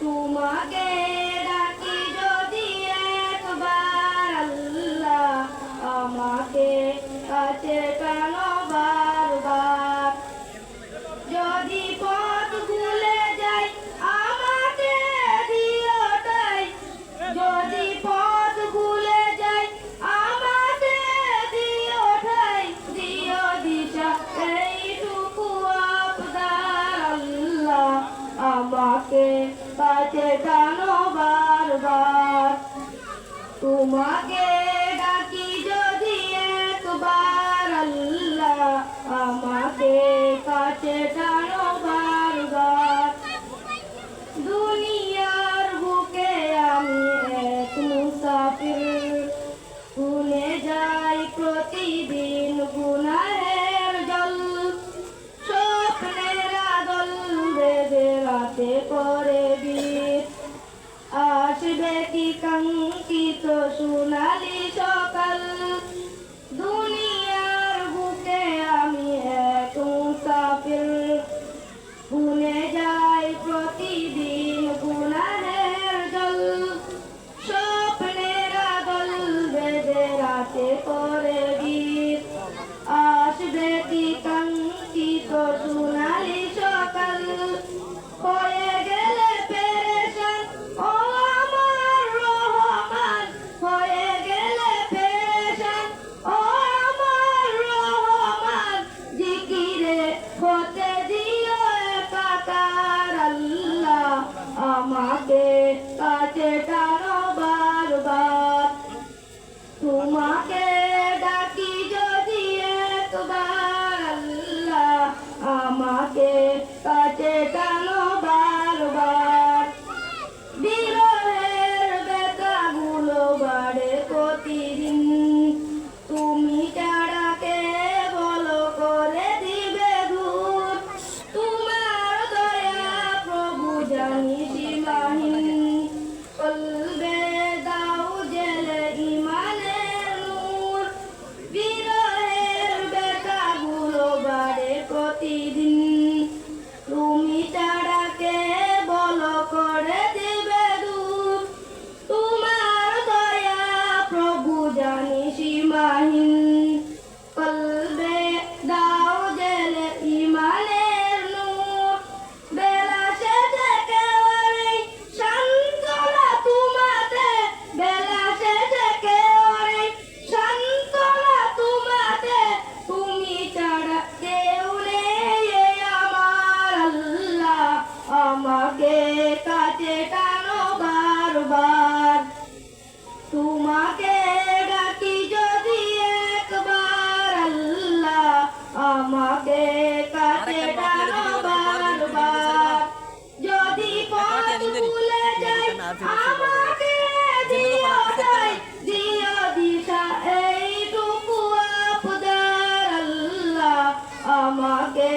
তোমাকে ডাকি যদি একবার আল্লাহ, আমাকে কাছে টানো বারবার। যদি পথ ভুলে যাই আমাকে দিও ঠাই, যদি পথ ভুলে যাই আমাকে দিও ঠাই, দিও দিশা এইটুকু আবদার আল্লাহ, আমাকে কাছে টানো বারবার। তোমাকে ডাকি যদি একবার আল্লাহ, আমাকে কাছে টানো বারবার। দুনিয়ার বুকে আমি এক মুসাফির, ভুলে যাই প্রতিদিন গুনাহের জল। স্বপ্নের আদল বেঁধে রাতে করে বীর, আসবে কি কাঙ্ক্ষিত সোনালি সকাল। দুনিয়ার বুকে আমি এক মুসাফির, ভুলে যাই প্রতিদিন গুনাহের জল। স্বপ্নের আদল বেঁধে রাতে করে বীর, আসবে কি কাঙ্ক্ষিত সোনালি সকাল। হয়ে গেলে পেরেশান ও আমার রহমান, হয়ে গেলে পেরেশান ও আমার রহমান। জিকিরে হতে দিও একাকার আল্লাহ, আমাকে কাছে টানো বারবার। তোমাকে ডাকি যদি একবার আল্লাহ, আমাকে কাছে টানো বারবার। বিরহের ব্যথাগুলো বাড়ে প্রতিদিন, তুমি ছাড়া কে বলো করে দিবে দূর। তোমার দয়া প্রভু জানি সীমাহীন, কলবে দাও জেলে ইমানের নূর। বিরহের ব্যথাগুলো বাড়ে প্রতিদিন, তুমি ছাড়া কে বলো করে দিবে দূর। তোমার দয়া প্রভু জানি সীমাহীন, কলবে দাও জেলে ইমানের নূর। বেলা শেষে কেউ নেই সান্ত্বনা তোমাতে, বেলা শেষে কেউ নেই সান্ত্বনা তোমাতে। তুমি ছাড়া কেউ নেই আমার আল্লাহ, আমাকে কাছে টানো বারবার। তোমাকে ডাকি যদি একবার আল্লাহ, আমাকে কাছে টানো বারবার। যদি পথ ভুলে যাই আমাকে দিও ঠাই, দিও দিশা এইটুকু আবদার আল্লাহ, আমাকে